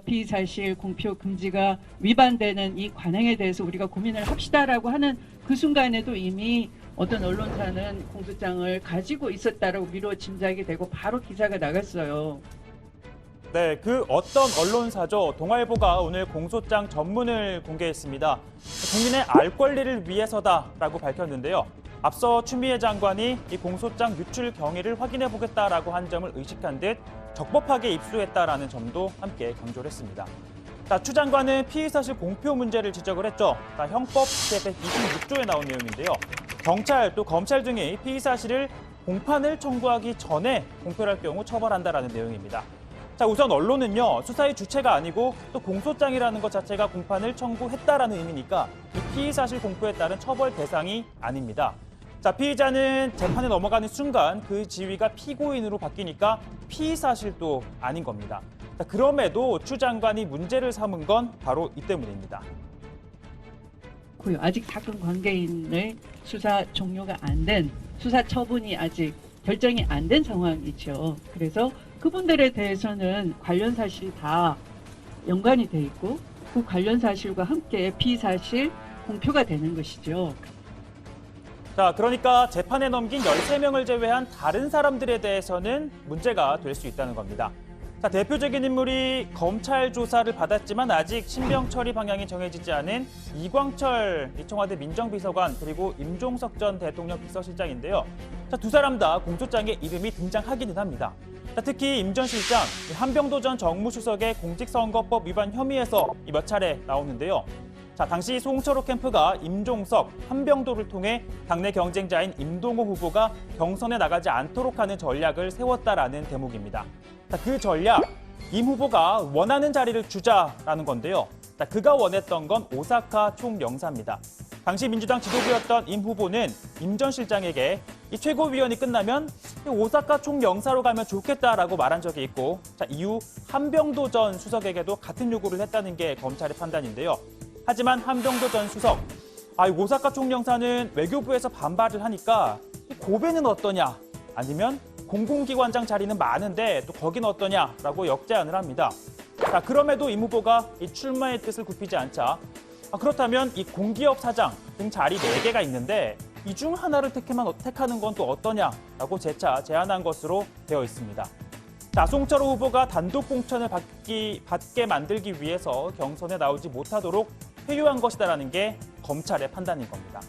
피의사실 공표 금지가 위반되는 이 관행에 대해서 우리가 고민을 합시다라고 하는 그 순간에도 이미 어떤 언론사는 공소장을 가지고 있었다라고 미루어 짐작이 되고 바로 기사가 나갔어요. 네, 그 어떤 언론사죠. 동아일보가 오늘 공소장 전문을 공개했습니다. 국민의 알 권리를 위해서다라고 밝혔는데요. 앞서 추미애 장관이 이 공소장 유출 경위를 확인해 보겠다라고 한 점을 의식한 듯 적법하게 입수했다라는 점도 함께 강조를 했습니다. 추 장관은 피의사실 공표 문제를 지적을 했죠. 형법 제126조에 나온 내용인데요. 경찰 또 검찰 등이 피의사실을 공판을 청구하기 전에 공표할 경우 처벌한다라는 내용입니다. 우선 언론은요, 수사의 주체가 아니고 또 공소장이라는 것 자체가 공판을 청구했다라는 의미니까 이 피의사실 공표에 따른 처벌 대상이 아닙니다. 피의자는 재판에 넘어가는 순간 그 지위가 피고인으로 바뀌니까 피의사실도 아닌 겁니다. 그럼에도 추 장관이 문제를 삼은 건 바로 이 때문입니다. 아직 사건 관계인의 수사 종료가 안 된, 수사 처분이 아직 결정이 안 된 상황이죠. 그래서 그분들에 대해서는 관련 사실이 다 연관이 돼 있고 그 관련 사실과 함께 피의사실 공표가 되는 것이죠. 그러니까 재판에 넘긴 13명을 제외한 다른 사람들에 대해서는 문제가 될 수 있다는 겁니다. 대표적인 인물이 검찰 조사를 받았지만 아직 신병 처리 방향이 정해지지 않은 이광철 청와대 민정비서관 그리고 임종석 전 대통령 비서실장인데요. 두 사람 다 공소장에 이름이 등장하기는 합니다. 특히 임 전 실장, 한병도 전 정무수석의 공직선거법 위반 혐의에서 몇 차례 나오는데요. 당시 송철호 캠프가 임종석, 한병도를 통해 당내 경쟁자인 임동호 후보가 경선에 나가지 않도록 하는 전략을 세웠다라는 대목입니다. 그 전략, 임 후보가 원하는 자리를 주자라는 건데요. 그가 원했던 건 오사카 총영사입니다. 당시 민주당 지도부였던 임 후보는 임 전 실장에게 이 최고위원이 끝나면 오사카 총영사로 가면 좋겠다라고 말한 적이 있고, 이후 한병도 전 수석에게도 같은 요구를 했다는 게 검찰의 판단인데요. 하지만 한병도 전 수석, 오사카 총영사는 외교부에서 반발을 하니까 고베는 어떠냐, 아니면 공공기관장 자리는 많은데 또 거긴 어떠냐라고 역제안을 합니다. 그럼에도 임 후보가 이 출마의 뜻을 굽히지 않자 그렇다면 이 공기업 사장 등 자리 4개가 있는데 이 중 하나를 택하는 건 또 어떠냐라고 재차 제안한 것으로 되어 있습니다. 송철호 후보가 단독 공천을 받게 만들기 위해서 경선에 나오지 못하도록 회유한 것이다라는 게 검찰의 판단인 겁니다.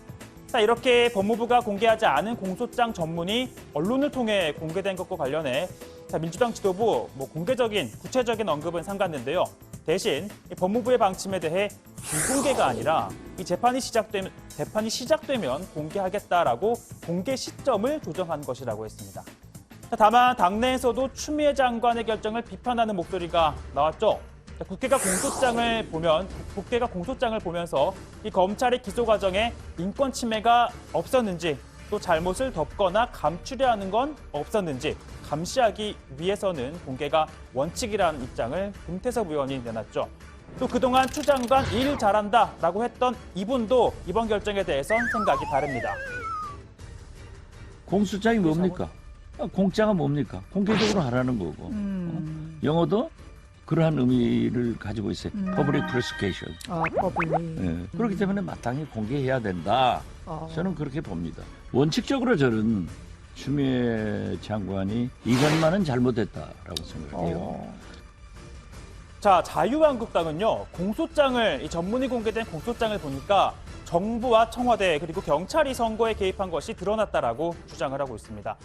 이렇게 법무부가 공개하지 않은 공소장 전문이 언론을 통해 공개된 것과 관련해 민주당 지도부 공개적인 구체적인 언급은 삼갔는데요. 대신 법무부의 방침에 대해 비공개가 아니라 이 재판이 시작되면 공개하겠다라고 공개 시점을 조정한 것이라고 했습니다. 다만 당내에서도 추미애 장관의 결정을 비판하는 목소리가 나왔죠. 국회가 공소장을 보면서 이 검찰의 기소 과정에 인권 침해가 없었는지 또 잘못을 덮거나 감추려 하는 건 없었는지 감시하기 위해서는 공개가 원칙이라는 입장을 금태섭 의원이 내놨죠. 또 그동안 추 장관 일 잘한다라고 했던 이분도 이번 결정에 대해선 생각이 다릅니다. 공소장이 뭡니까? 공짜가 뭡니까? 공개적으로 하라는 거고. 영어도 그러한 의미를 가지고 있어요. Public Prosecution. 네. 그렇기 때문에 마땅히 공개해야 된다. 저는 그렇게 봅니다. 원칙적으로 저는 추미애 장관이 이것만은 잘못했다라고 생각해요. 자유한국당은요, 이 전문이 공개된 공소장을 보니까 정부와 청와대 그리고 경찰이 선거에 개입한 것이 드러났다라고 주장을 하고 있습니다.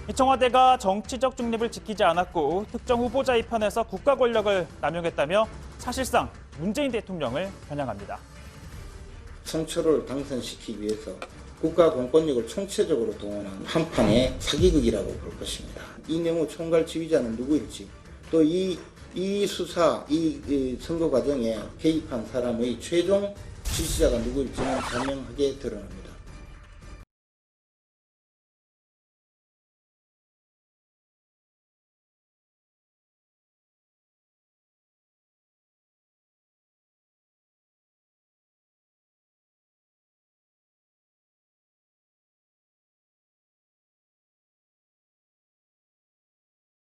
이 청와대가 정치적 중립을 지키지 않았고 특정 후보자 입편에서 국가 권력을 남용했다며 사실상 문재인 대통령을 겨냥합니다. 송철호를 당선시키기 위해서 국가 공권력을 총체적으로 동원한 한판의 사기극이라고 볼 것입니다. 이명호 총괄 지휘자는 누구일지, 또 이 수사, 이 선거 과정에 개입한 사람의 최종 지시자가 누구일지는 자명하게 드러납니다.